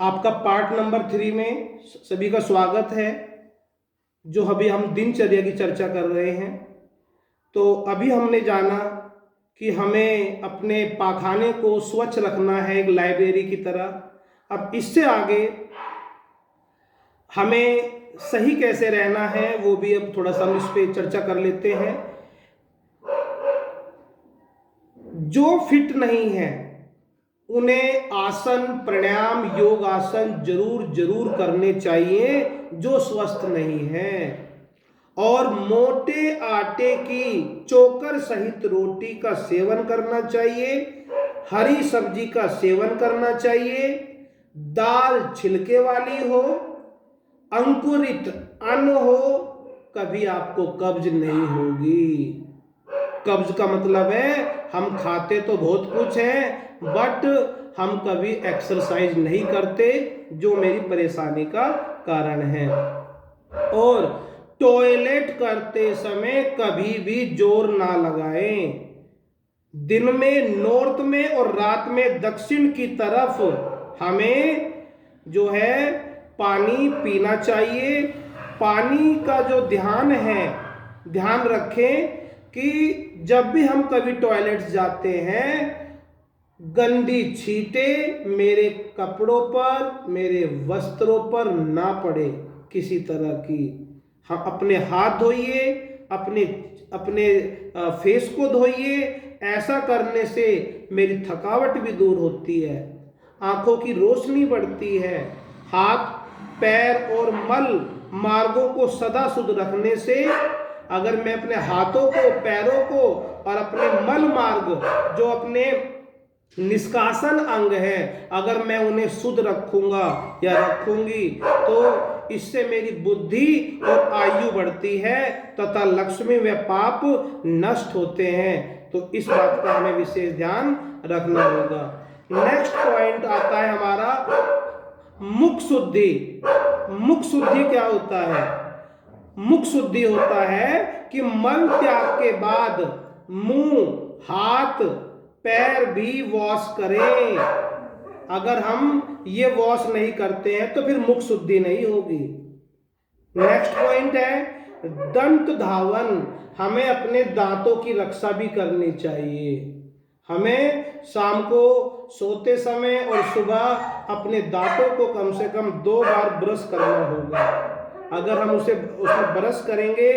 आपका part number 3 में सभी का स्वागत है। जो अभी हम दिनचर्या की चर्चा कर रहे हैं, तो अभी हमने जाना कि हमें अपने पाखाने को स्वच्छ रखना है, एक लाइब्रेरी की तरह। अब इससे आगे हमें सही कैसे रहना है वो भी अब थोड़ा सा हम इस पर चर्चा कर लेते हैं। जो फिट नहीं है उन्हें आसन, प्राणायाम, योग आसन जरूर जरूर करने चाहिए जो स्वस्थ नहीं है। और मोटे आटे की चोकर सहित रोटी का सेवन करना चाहिए, हरी सब्जी का सेवन करना चाहिए, दाल छिलके वाली हो, अंकुरित अन्न हो, कभी आपको कब्ज नहीं होगी। कब्ज का मतलब है हम खाते तो बहुत कुछ है बट हम कभी एक्सरसाइज नहीं करते, जो मेरी परेशानी का कारण है। और टॉयलेट करते समय कभी भी जोर ना लगाएं। दिन में नॉर्थ में और रात में दक्षिण की तरफ हमें जो है पानी पीना चाहिए। पानी का जो ध्यान है, ध्यान रखें कि जब भी हम कभी टॉयलेट जाते हैं, गंदी छींटे मेरे कपड़ों पर, मेरे वस्त्रों पर ना पड़े किसी तरह की। हम अपने हाथ धोइए, अपने अपने फेस को धोइए। ऐसा करने से मेरी थकावट भी दूर होती है, आंखों की रोशनी बढ़ती है। हाथ, पैर और मल मार्गों को सदा शुद्ध रखने से, अगर मैं अपने हाथों को, पैरों को और अपने मल मार्ग जो अपने निष्कासन अंग है, अगर मैं उन्हें शुद्ध रखूंगा या रखूंगी तो इससे मेरी बुद्धि और आयु बढ़ती है तथा लक्ष्मी व पाप नष्ट होते हैं। तो इस बात का हमें विशेष ध्यान रखना होगा। नेक्स्ट पॉइंट आता है हमारा मुख शुद्धि। मुख शुद्धि क्या होता है? मुख शुद्धि होता है कि मल त्याग के बाद मुंह, हाथ, पैर भी वॉश करें। अगर हम ये वॉश नहीं करते हैं तो फिर मुख शुद्धि नहीं होगी। नेक्स्ट पॉइंट है दंत धावन। हमें अपने दांतों की रक्षा भी करनी चाहिए। हमें शाम को सोते समय और सुबह अपने दांतों को कम से कम 2 बार ब्रश करना होगा। अगर हम उसमें ब्रश करेंगे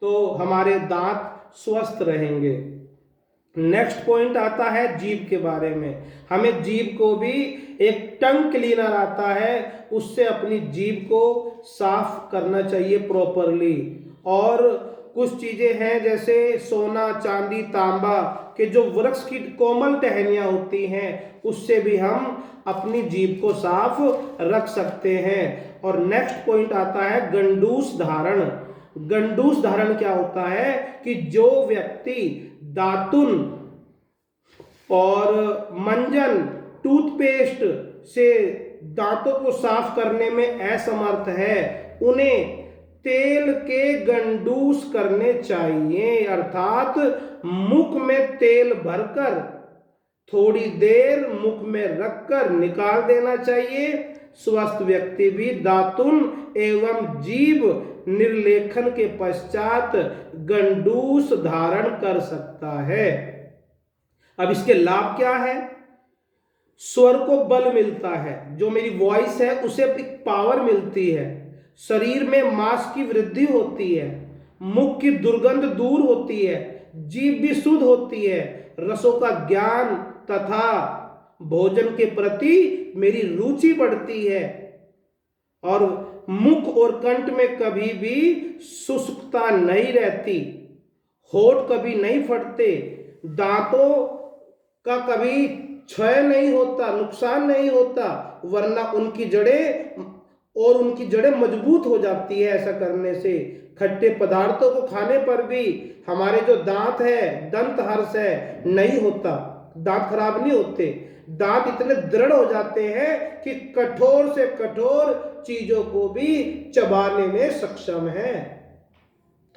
तो हमारे दांत स्वस्थ रहेंगे। नेक्स्ट पॉइंट आता है जीभ के बारे में। हमें जीभ को भी, एक टंग क्लीनर आता है, उससे अपनी जीभ को साफ करना चाहिए प्रॉपरली। और कुछ चीजें हैं जैसे सोना, चांदी, तांबा के जो वृक्ष की कोमल टहनियां होती हैं, उससे भी हम अपनी जीभ को साफ रख सकते हैं। और नेक्स्ट पॉइंट आता है गंडूस धारण। गंडूस धारण क्या होता है कि जो व्यक्ति दातुन और मंजन, टूथपेस्ट से दांतों को साफ करने में असमर्थ है, उन्हें तेल के गंडूस करने चाहिए। अर्थात मुख में तेल भरकर थोड़ी देर मुख में रखकर निकाल देना चाहिए। स्वस्थ व्यक्ति भी दातुन एवं जीभ निर्लेखन के पश्चात गंडूस धारण कर सकता है। अब इसके लाभ क्या है? स्वर को बल मिलता है, जो मेरी वॉइस है उसे एक पावर मिलती है। शरीर में मांस की वृद्धि होती है, मुख की दुर्गंध दूर होती है, जीभ भी शुद्ध होती है, रसों का ज्ञान तथा भोजन के प्रति मेरी रुचि बढ़ती है, और मुख और कंठ में कभी भी शुष्कता नहीं रहती, होठ कभी नहीं फटते, दांतों का कभी क्षय नहीं होता, नुकसान नहीं होता, वरना उनकी जड़ें मजबूत हो जाती है। ऐसा करने से खट्टे पदार्थों को खाने पर भी हमारे जो दांत है, दंत हर्ष है, नहीं होता, दांत खराब नहीं होते। दांत इतने दृढ़ हो जाते हैं कि कठोर से कठोर चीजों को भी चबाने में सक्षम है।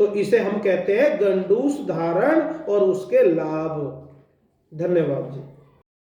तो इसे हम कहते हैं गंडूस धारण और उसके लाभ। धन्यवाद जी।